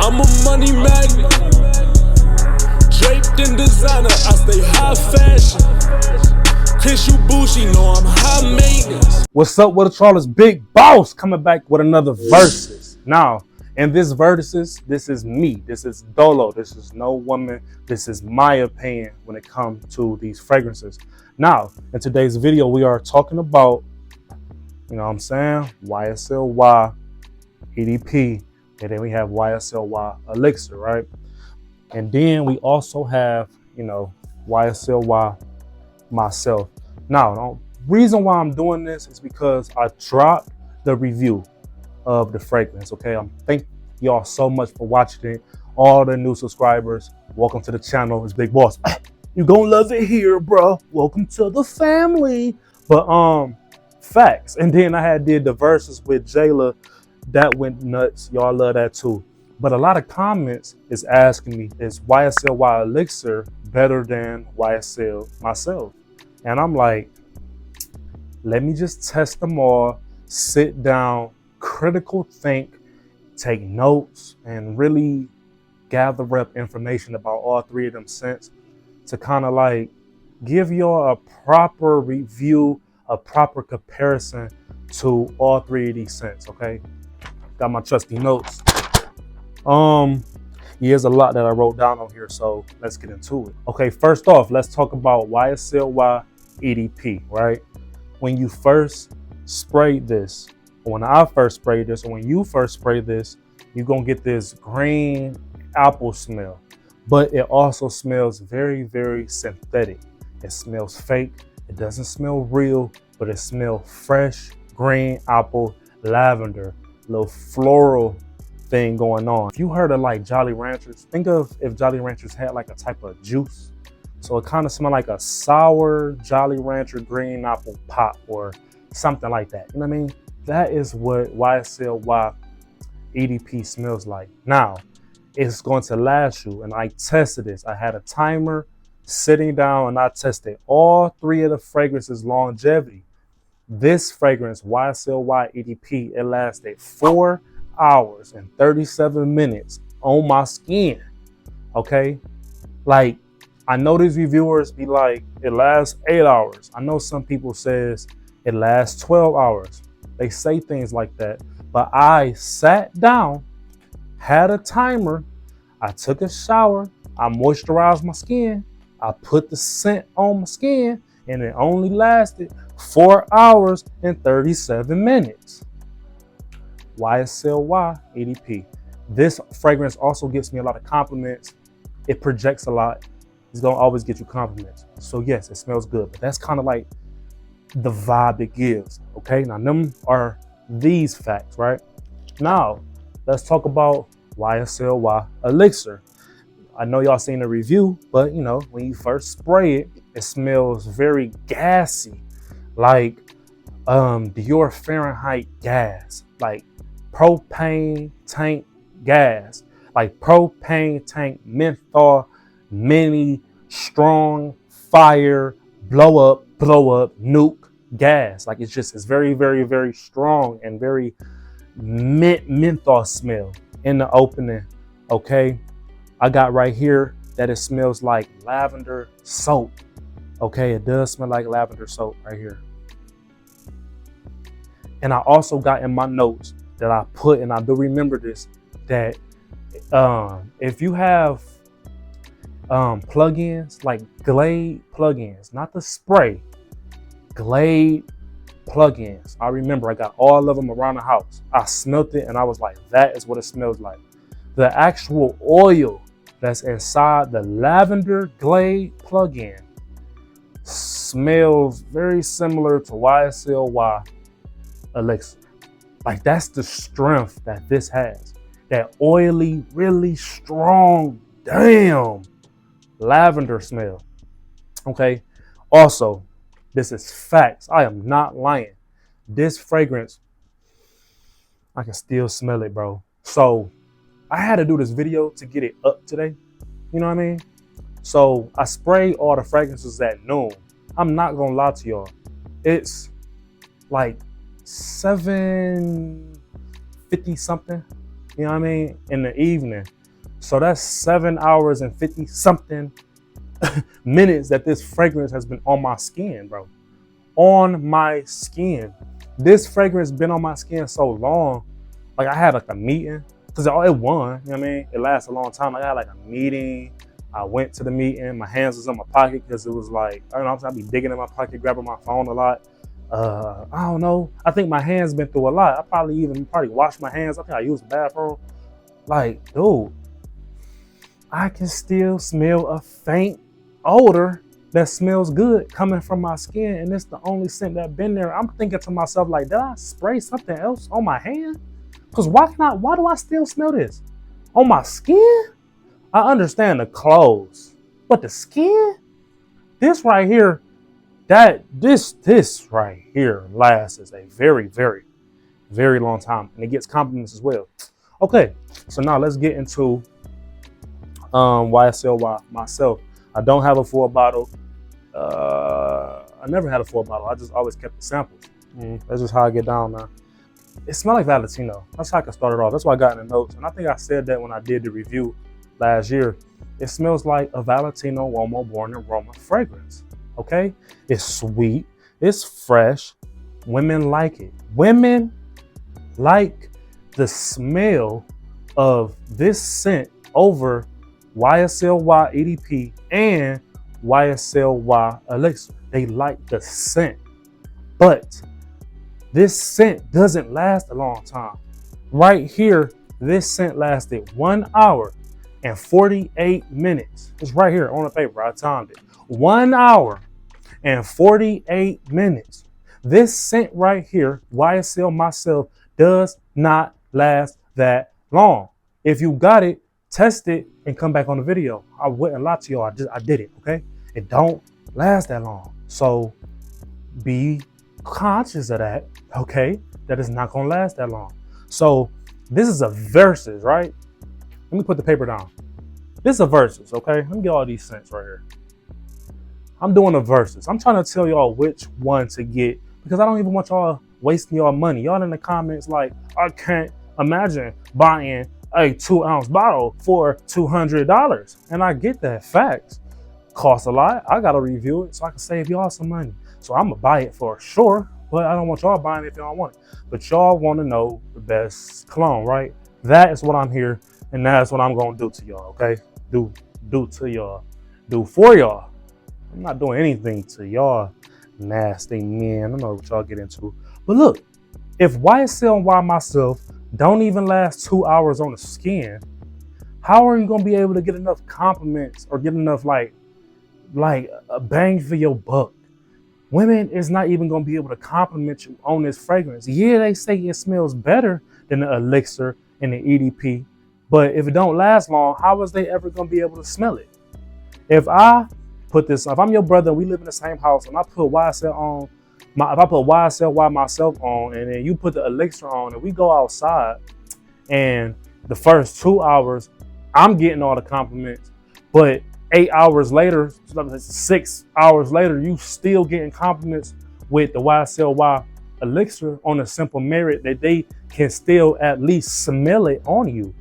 I'm a money magnet, draped in designer, I stay high fashion. Chris, you bougie, know I'm high maintenance. What's up with Charles? Big Boss coming back with another versus. Now, in this versus, this is me. This is Dolo. This is no woman. This is my opinion when it comes to these fragrances. Now, in today's video, we are talking about, you know what I'm saying, YSL Y EDP. And then we have YSL Y Elixir, right? And then we also have, you know, YSL Y Myself. Now, the reason why I'm doing this is because I dropped the review of the fragrance, okay? Thank y'all so much for watching it. All the new subscribers, welcome to the channel. It's Big Boss. You gonna love it here, bro. Welcome to the family. But facts. And then I did the verses with Jayla. That went nuts. Y'all love that too. But a lot of comments is asking me, is YSL Y Elixir better than YSL Myself? And I'm like, let me just test them all, sit down, critical think, take notes, and really gather up information about all three of them scents to kind of like give y'all a proper review, a proper comparison to all three of these scents, okay? Got my trusty notes. There's a lot that I wrote down on here, so let's get into it. Okay, first off, let's talk about YSL Y EDP, right? When you first sprayed this, or when I first sprayed this, or when you first sprayed this, you're gonna get this green apple smell, but it also smells very, very synthetic. It smells fake. It doesn't smell real, but it smells fresh, green apple, lavender, little floral thing going on. If you heard of like Jolly Ranchers, think of if Jolly Ranchers had like a type of juice. So it kind of smelled like a sour Jolly Rancher green apple pop or something like that. You know what I mean? That is what YSL Y EDP smells like. Now, it's going to last you. And I tested this. I had a timer sitting down and I tested all three of the fragrances longevity. This fragrance, YSL Y EDP, it lasted 4 hours and 37 minutes on my skin, okay? Like, I know these reviewers be like, it lasts 8 hours. I know some people says it lasts 12 hours. They say things like that, but I sat down, had a timer, I took a shower, I moisturized my skin, I put the scent on my skin, and it only lasted 4 hours and 37 minutes. YSL Y EDP. This fragrance also gives me a lot of compliments. It projects a lot. It's gonna always get you compliments. So yes, it smells good, but that's kind of like the vibe it gives, okay? Now, them are these facts, right? Now, let's talk about YSL Y Elixir. I know y'all seen the review, but you know, when you first spray it, it smells very gassy, like Dior Fahrenheit gas, like propane tank gas, like propane tank menthol mini strong fire blow up nuke gas. Like it's very, very, very strong and very menthol smell in the opening, okay? I got right here that it smells like lavender soap. Okay, it does smell like lavender soap right here. And I also got in my notes that I put, and I do remember this, that if you have plugins, like Glade plugins, not the spray, Glade plugins. I remember I got all of them around the house. I smelled it and I was like, that is what it smells like. The actual oil that's inside the lavender Glade plugin smells very similar to YSL Y Elixir. Like, that's the strength that this has. That oily, really strong, damn, lavender smell. Okay. Also, this is facts. I am not lying. This fragrance, I can still smell it, bro. So I had to do this video to get it up today. You know what I mean? So I sprayed all the fragrances at noon. I'm not gonna lie to y'all. It's like 7:50 something you know what I mean, in the evening. So that's 7 hours and 50 something minutes that this fragrance has been on my skin, bro. On my skin. This fragrance been on my skin so long. Like I had like a meeting, because it won, you know what I mean? It lasts a long time. Like I had like a meeting. I went to the meeting. My hands was in my pocket because it was like, I don't know, I'd be digging in my pocket, grabbing my phone a lot. I don't know. I think my hands been through a lot. I probably washed my hands. I think I used the bathroom. Like, dude, I can still smell a faint odor that smells good coming from my skin, and it's the only scent that been there. I'm thinking to myself, like, did I spray something else on my hand? Because why do I still smell this? On my skin? I understand the clothes, but the skin? This right here, this right here lasts a very, very, very long time, and it gets compliments as well. Okay, so now let's get into YSL Y Myself. I don't have a full bottle. I never had a full bottle. I just always kept the samples. That's just how I get down now. It smells like Valentino. That's how I can start it off. That's why I got in the notes. And I think I said that when I did the review last year. It smells like a Valentino Uomo Born Aroma fragrance. Okay? It's sweet. It's fresh. Women like it. Women like the smell of this scent over YSL Y EDP and YSL Y Elixir. They like the scent. But this scent doesn't last a long time. Right here, this scent lasted 1 hour and 48 minutes. It's right here on the paper. I timed it. 1 hour and 48 minutes. This scent right here, YSL Myself, does not last that long. If you got it, test it and come back on the video. I wouldn't lie to y'all. I did it, okay? It don't last that long. So be conscious of that, okay? That it's not gonna last that long. So this is a versus, right? Let me put the paper down. This is a versus, okay? Let me get all these scents right here. I'm doing a versus. I'm trying to tell y'all which one to get because I don't even want y'all wasting y'all money. Y'all in the comments like, I can't imagine buying a 2-ounce bottle for $200. And I get that. Facts. Costs a lot. I gotta review it so I can save y'all some money. So I'm gonna buy it for sure, but I don't want y'all buying it if y'all want it. But y'all wanna know the best cologne, right? That is what I'm here, and that's what I'm gonna do to y'all, okay? Do to y'all. Do for y'all. I'm not doing anything to y'all nasty men. I know what y'all get into. But look, if YSL Y Myself don't even last 2 hours on the skin, how are you gonna be able to get enough compliments or get enough like a bang for your buck? Women is not even gonna be able to compliment you on this fragrance. Yeah, they say it smells better than the Elixir and the EDP, but if it don't last long, how is they ever gonna be able to smell it? If I'm your brother, we live in the same house, and I put YSL on, if I put YSL Y Myself on, and then you put the Elixir on, and we go outside, and the first 2 hours, I'm getting all the compliments, but 8 hours later, 6 hours later, you still getting compliments with the YSL Y Elixir on the simple merit that they can still at least smell it on you.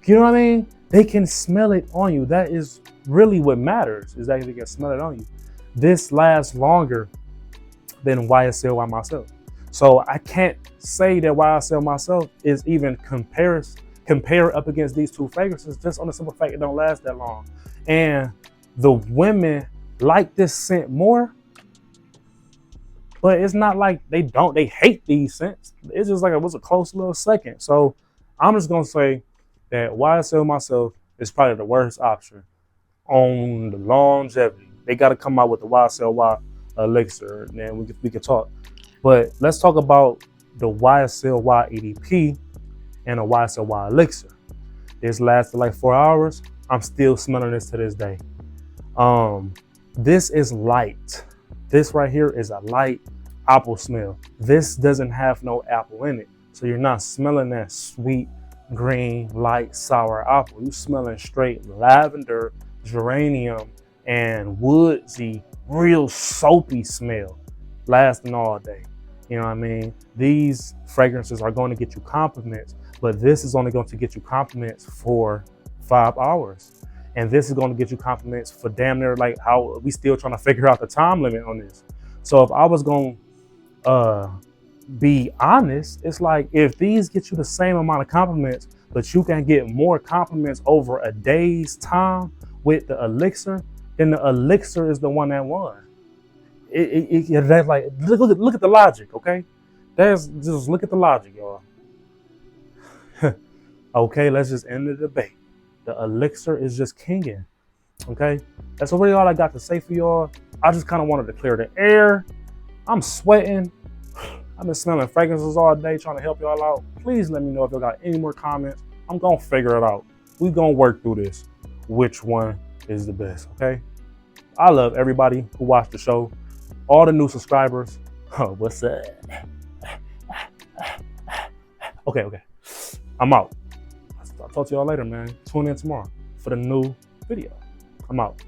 You know what I mean? They can smell it on you. That is really what matters, is that they can smell it on you. This lasts longer than YSL Y Myself. So I can't say that YSL Myself is even compare up against these two fragrances just on the simple fact it don't last that long. And the women like this scent more, but it's not like they hate these scents. It's just like it was a close little second. So I'm just gonna say that YSL Myself is probably the worst option on the longevity. They got to come out with the YSL Y Elixir, and then we can talk. But let's talk about the YSL Y EDP and the YSL Y Elixir. This lasted like 4 hours. I'm still smelling this to this day. This is light. This right here is a light apple smell. This doesn't have no apple in it. So you're not smelling that sweet, green, light, sour apple. You're smelling straight lavender, geranium, and woodsy, real soapy smell lasting all day. You know what I mean? These fragrances are going to get you compliments, but this is only going to get you compliments for 5 hours. And this is going to get you compliments for damn near like how we still trying to figure out the time limit on this. So if I was going to be honest, it's like if these get you the same amount of compliments, but you can get more compliments over a day's time with the elixir, then the elixir is the one that won. That's like look at the logic, okay? Just look at the logic, y'all. Okay, let's just end the debate. The elixir is just kinging. Okay, that's really all I got to say for y'all. I just kind of wanted to clear the air. I'm sweating. I've been smelling fragrances all day trying to help y'all out. Please let me know if y'all got any more comments. I'm gonna figure it out. We gonna work through this. Which one is the best? Okay. I love everybody who watched the show. All the new subscribers. Oh, what's up? Okay. I'm out. I'll talk to y'all later, man. Tune in tomorrow for the new video. I'm out.